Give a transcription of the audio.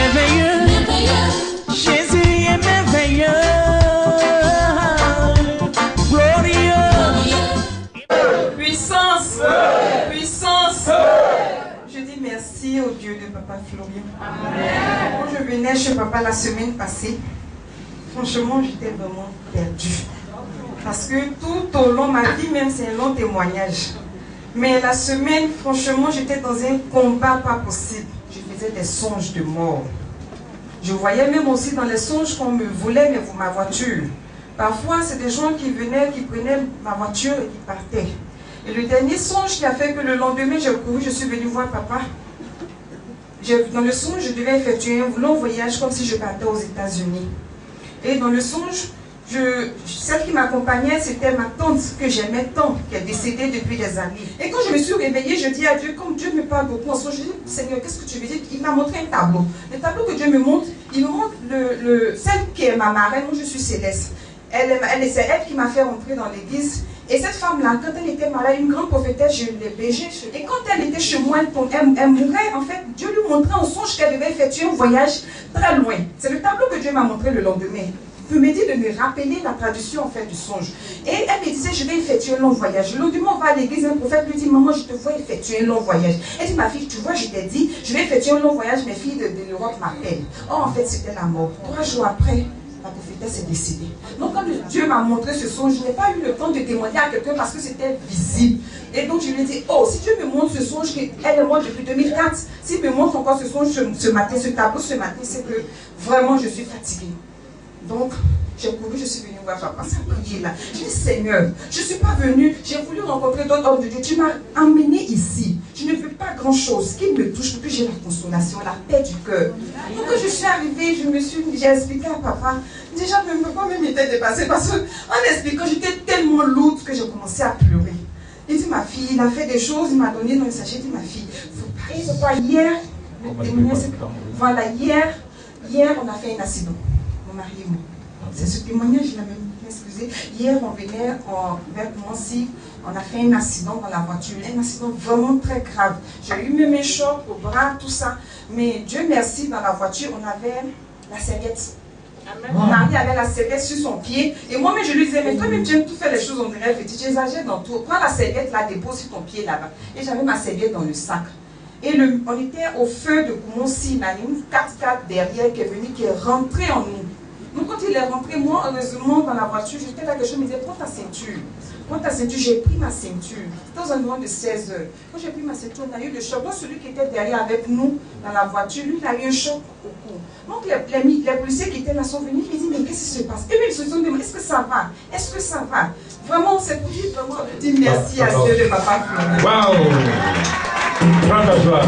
merveilleux. Jésus est merveilleux. Glorieux. Puissance. Puissance. Je dis merci au Dieu de Papa Florian. Quand je venais chez Papa la semaine passée, franchement, j'étais vraiment perdue. Parce que tout au long de ma vie, même c'est un long témoignage. Mais la semaine, franchement, j'étais dans un combat pas possible. Je faisais des songes de mort. Je voyais même aussi dans les songes qu'on me volait ma voiture. Parfois, c'est des gens qui venaient, qui prenaient ma voiture et qui partaient. Et le dernier songe qui a fait que le lendemain, j'ai couru, je suis venue voir Papa. Dans le songe, je devais effectuer un long voyage comme si je partais aux États-Unis. Et dans le songe, celle qui m'accompagnait, c'était ma tante que j'aimais tant, qui est décédée depuis des années. Et quand je me suis réveillée, je dis à Dieu, comme Dieu me parle beaucoup en songe, je dis, Seigneur, qu'est-ce que tu veux dire? Il m'a montré un tableau. Le tableau que Dieu me montre, il me montre celle qui est ma marraine, moi je suis Céleste. C'est elle qui m'a fait rentrer dans l'église. Et cette femme-là, quand elle était malade, une grande prophétesse, je l'ai bégée. Et quand elle était chez moi, elle mourait, en fait, Dieu lui montrait en songe qu'elle devait effectuer un voyage très loin. C'est le tableau que Dieu m'a montré le lendemain. Il me dit de me rappeler la traduction en fait du songe. Et elle me disait, je vais effectuer un long voyage. Le lendemain, on va à l'église, un prophète lui dit, maman, je te vois effectuer un long voyage. Elle dit, ma fille, tu vois, je t'ai dit, je vais effectuer un long voyage, mes filles de l'Europe m'appellent. Oh, en fait, c'était la mort. 3 jours après, la prophétesse est décédée. Donc, quand Dieu m'a montré ce songe, je n'ai pas eu le temps de témoigner à quelqu'un parce que c'était visible. Et donc, je lui ai dit, oh, si Dieu me montre ce songe, qu'elle est morte depuis 2004, s'il me montre encore ce songe ce matin, ce tableau ce matin, c'est que vraiment, je suis fatiguée. Donc, j'ai couru, je suis venue voir Papa, ça prier là. Je dis, Seigneur, je ne suis pas venue, j'ai voulu rencontrer d'autres hommes de Dieu. Tu m'as emmené ici. Je ne veux pas grand-chose. Ce qui me touche, pour que j'ai la consolation, la paix du cœur. Donc, quand je suis arrivée, j'ai expliqué à Papa. Déjà, même était dépassée parce qu'en expliquant, j'étais tellement lourde que j'ai commencé à pleurer. Il dit, ma fille, il a fait des choses, il m'a donné dans le sachet. Il dit, ma fille, il ne faut pas hier. Voilà, hier, on a fait un accident. Mon mari et moi. C'est ce témoignage, il a même excusé. Hier, on venait vers Nancy, on a fait un accident dans la voiture, un accident vraiment très grave. J'ai eu même un choc au bras, tout ça. Mais Dieu merci, dans la voiture, on avait la serviette. Mon mari avait la serviette sur son pied. Et moi-même, je lui disais, mais toi-même, tu aimes tout faire les choses, on dirait petit, tu exagères dans tout. Prends la serviette là, dépose sur ton pied là-bas. Et j'avais ma serviette dans le sac. Et on était au feu de Koumonsi, il y a une 4x4 derrière qui est venue, qui est rentrée en nous. Donc quand il est rentré, moi, heureusement, dans la voiture, j'étais là, que je me disais, prends ta ceinture. Prends ta ceinture, j'ai pris ma ceinture. C'était aux environs de 16 heures. Quand j'ai pris ma ceinture, on a eu le choc. Donc celui qui était derrière avec nous, dans la voiture, lui, il a eu un choc au cou. Donc les policiers qui étaient là sont venus, ils disent, mais qu'est-ce qui se passe? Et puis ils se sont demandé, est-ce que ça va? Est-ce que ça va? Vraiment, c'est pour dire, vraiment, je dis merci à Dieu de Papa Florian. Waouh! Prends ta joie.